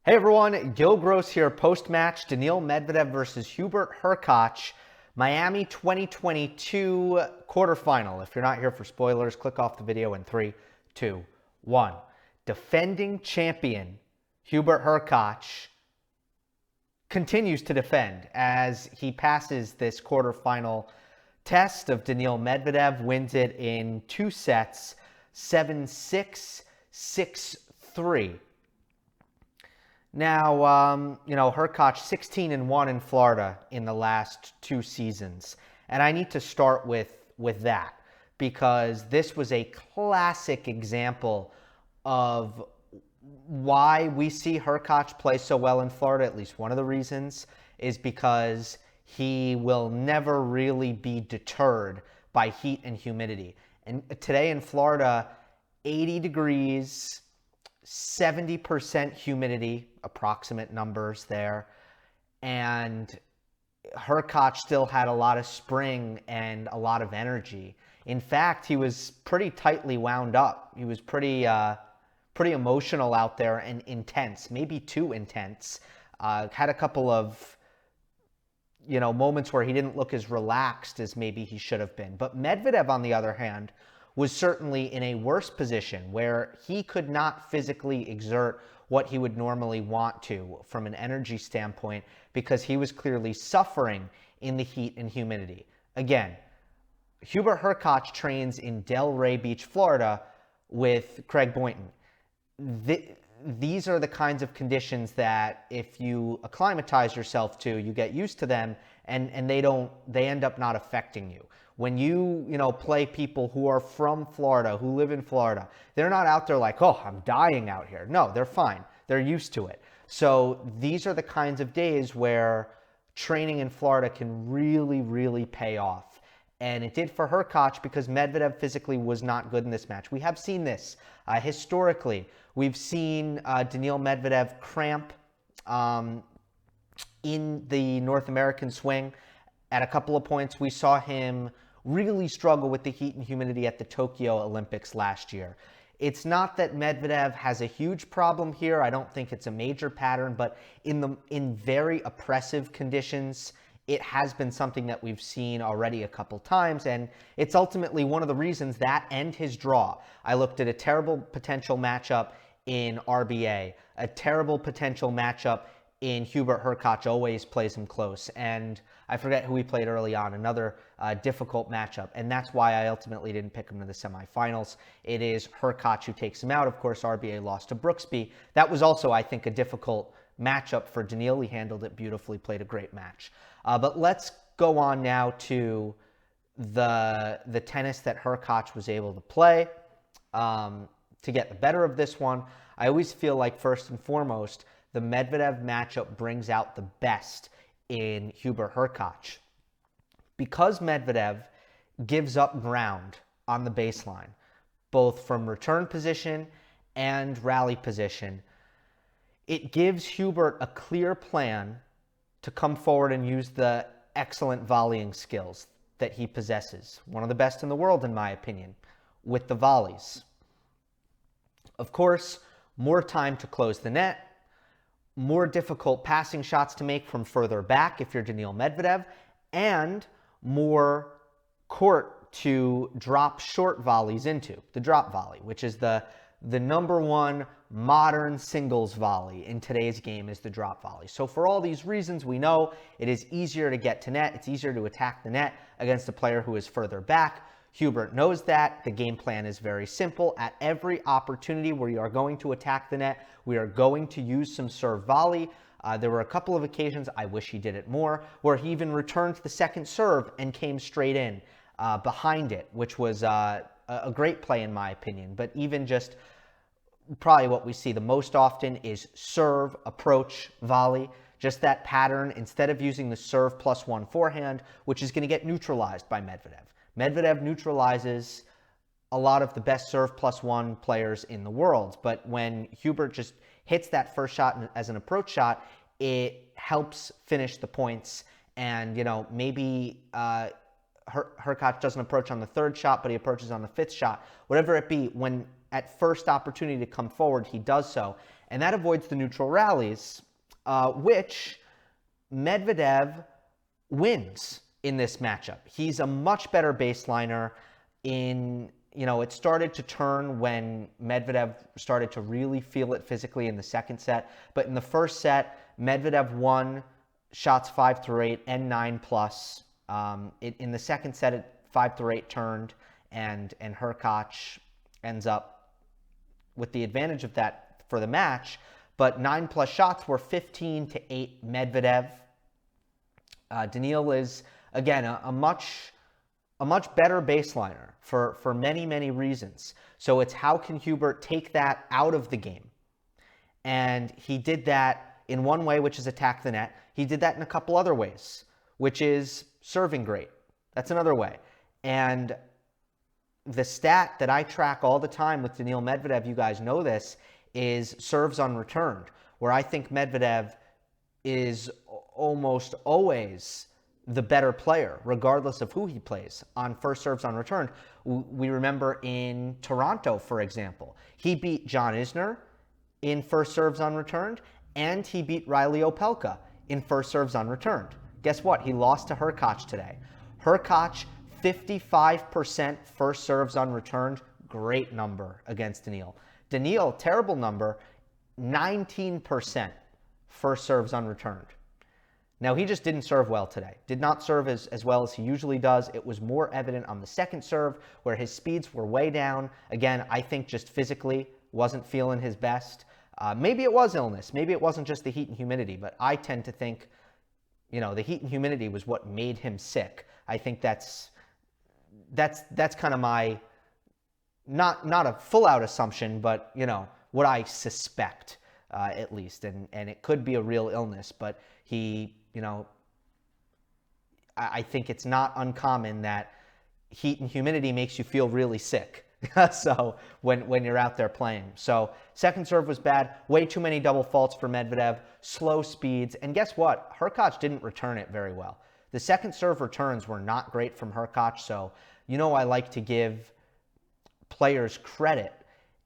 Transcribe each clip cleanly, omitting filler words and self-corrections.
Hey everyone, Gill Gross here, post-match, Daniil Medvedev versus Hubert Hurkacz, Miami 2022 quarterfinal. If you're not here for spoilers, click off the video in 3, 2, 1. Defending champion Hubert Hurkacz continues to defend as he passes this quarterfinal test of Daniil Medvedev, wins it in 2 sets, 7-6, 6-3. Now, Hurkacz 16-1 in Florida in the last 2 seasons. And I need to start with that because this was a classic example of why we see Hurkacz play so well in Florida. At least one of the reasons is because he will never really be deterred by heat and humidity. And today in Florida, 80 degrees, 70% humidity, approximate numbers there, and Hurkacz still had a lot of spring and a lot of energy. In fact, he was pretty tightly wound up. He was pretty emotional out there and intense, maybe too intense. Had a couple of moments where he didn't look as relaxed as maybe he should have been. But Medvedev, on the other hand, was certainly in a worse position where he could not physically exert what he would normally want to from an energy standpoint because he was clearly suffering in the heat and humidity. Again, Hubert Hurkacz trains in Delray Beach, Florida with Craig Boynton. These are the kinds of conditions that if you acclimatize yourself to, you get used to them and they end up not affecting you. When you play people who are from Florida, who live in Florida, they're not out there like, oh, I'm dying out here. No, they're fine. They're used to it. So these are the kinds of days where training in Florida can really, really pay off. And it did for Hurkacz because Medvedev physically was not good in this match. We have seen this historically. We've seen Daniil Medvedev cramp in the North American swing. At a couple of points, we saw him really struggle with the heat and humidity at the Tokyo Olympics last year. It's not that Medvedev has a huge problem here. I don't think it's a major pattern, but in very oppressive conditions, it has been something that we've seen already a couple times, and it's ultimately one of the reasons that and his draw. I looked at a terrible potential matchup in RBA, a terrible potential matchup in Hubert Hurkacz always plays him close. And I forget who he played early on, another difficult matchup. And that's why I ultimately didn't pick him to the semifinals. It is Hurkacz who takes him out. Of course, RBA lost to Brooksby. That was also, I think, a difficult matchup for Daniil. He handled it beautifully, played a great match. But let's go on now to the tennis that Hurkacz was able to play to get the better of this one. I always feel like, first and foremost, the Medvedev matchup brings out the best in Hubert Hurkacz. Because Medvedev gives up ground on the baseline, both from return position and rally position, it gives Hubert a clear plan to come forward and use the excellent volleying skills that he possesses. One of the best in the world, in my opinion, with the volleys. Of course, more time to close the net, more difficult passing shots to make from further back if you're Daniil Medvedev, and more court to drop short volleys into, the drop volley, which is the number one modern singles volley in today's game is the drop volley. So for all these reasons, we know it is easier to get to net, it's easier to attack the net against a player who is further back. Hubert knows that. The game plan is very simple. At every opportunity where you are going to attack the net, we are going to use some serve volley. There were a couple of occasions, I wish he did it more, where he even returned the second serve and came straight in behind it, which was a great play in my opinion. But even just probably what we see the most often is serve, approach, volley. Just that pattern, instead of using the serve plus one forehand, which is going to get neutralized by Medvedev. Medvedev neutralizes a lot of the best serve plus one players in the world. But when Hubert just hits that first shot as an approach shot, it helps finish the points. And, maybe Hurkacz doesn't approach on the third shot, but he approaches on the fifth shot. Whatever it be, when at first opportunity to come forward, he does so. and that avoids the neutral rallies, which Medvedev wins in this matchup. He's a much better baseliner. It started to turn when Medvedev started to really feel it physically in the second set. But in the first set, Medvedev won shots 5 through 8 and 9 plus. In the second set, 5 through 8 turned, and Hurkacz ends up with the advantage of that for the match. But 9 plus shots were 15-8 Medvedev. Daniil is, again, a much better baseliner for many, many reasons. So it's how can Hubert take that out of the game? And he did that in one way, which is attack the net. He did that in a couple other ways, which is serving great. That's another way. And the stat that I track all the time with Daniil Medvedev, you guys know this, is serves unreturned, where I think Medvedev is almost always the better player, regardless of who he plays, on first serves unreturned. We remember in Toronto, for example, he beat John Isner in first serves unreturned, and he beat Riley Opelka in first serves unreturned. Guess what? He lost to Hurkacz today. Hurkacz, 55% first serves unreturned. Great number against Daniil. Daniil, terrible number, 19% first serves unreturned. Now, he just didn't serve well today. Did not serve as well as he usually does. It was more evident on the second serve, where his speeds were way down. Again, I think just physically wasn't feeling his best. Maybe it was illness. Maybe it wasn't just the heat and humidity, but I tend to think, the heat and humidity was what made him sick. I think that's kind of my, not a full-out assumption, but, what I suspect, at least. And it could be a real illness, but he, I think it's not uncommon that heat and humidity makes you feel really sick. So when you're out there playing. So second serve was bad. Way too many double faults for Medvedev. Slow speeds. And guess what? Hurkacz didn't return it very well. The second serve returns were not great from Hurkacz. So, I like to give players credit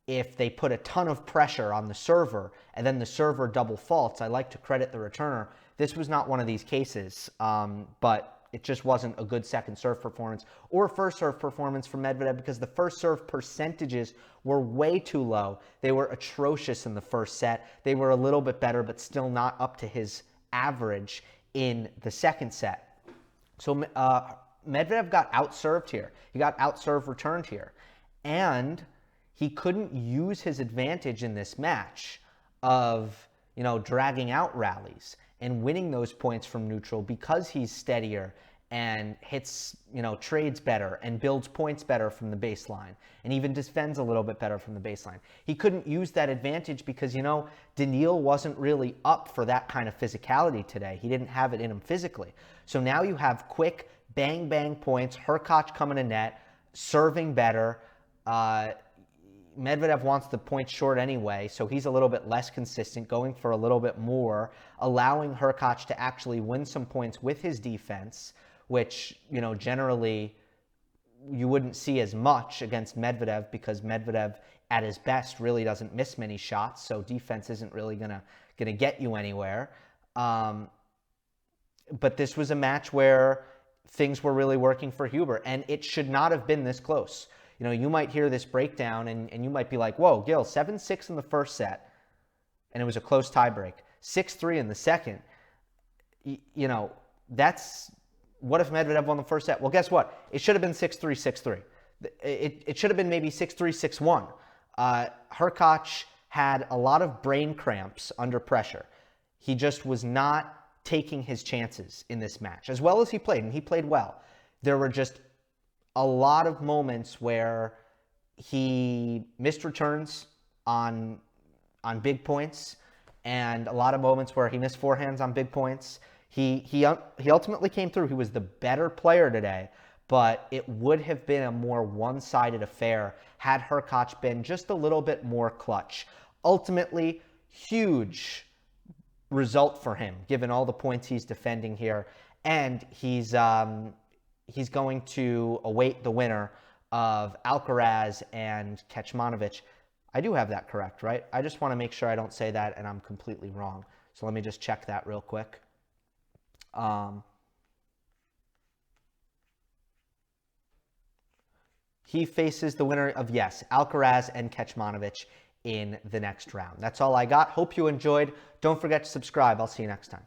if they put a ton of pressure on the server and then the server double faults. I like to credit the returner. This was not one of these cases, but it just wasn't a good second serve performance or first serve performance from Medvedev, because the first serve percentages were way too low. They were atrocious in the first set. They were a little bit better, but still not up to his average in the second set. So Medvedev got outserved here. He got outserved returned here. And he couldn't use his advantage in this match of, dragging out rallies and winning those points from neutral, because he's steadier and hits, trades better and builds points better from the baseline and even defends a little bit better from the baseline. He couldn't use that advantage because, Daniil wasn't really up for that kind of physicality today. He didn't have it in him physically. So now you have quick bang, bang points, Hurkacz coming to net, serving better. Medvedev wants the points short anyway, so he's a little bit less consistent, going for a little bit more, allowing Hurkacz to actually win some points with his defense, which, generally you wouldn't see as much against Medvedev, because Medvedev at his best really doesn't miss many shots, so defense isn't really gonna get you anywhere. But this was a match where things were really working for Hubert, and it should not have been this close. You might hear this breakdown and you might be like, whoa, Gill, 7-6 in the first set, and it was a close tiebreak. 6-3 in the second. That's, what if Medvedev won the first set? Well, guess what? It should have been 6-3, 6-3. It should have been maybe 6-3, 6-1. Hurkacz had a lot of brain cramps under pressure. He just was not taking his chances in this match, as well as he played, and he played well. There were just a lot of moments where he missed returns on big points, and a lot of moments where he missed forehands on big points. He ultimately came through. He was the better player today, but it would have been a more one-sided affair had Hurkacz been just a little bit more clutch. Ultimately, huge result for him, given all the points he's defending here, and he's going to await the winner of Alcaraz and Kecmanovic. I do have that correct, right? I just want to make sure I don't say that and I'm completely wrong. So let me just check that real quick. He faces the winner of, yes, Alcaraz and Kecmanovic in the next round. That's all I got. Hope you enjoyed. Don't forget to subscribe. I'll see you next time.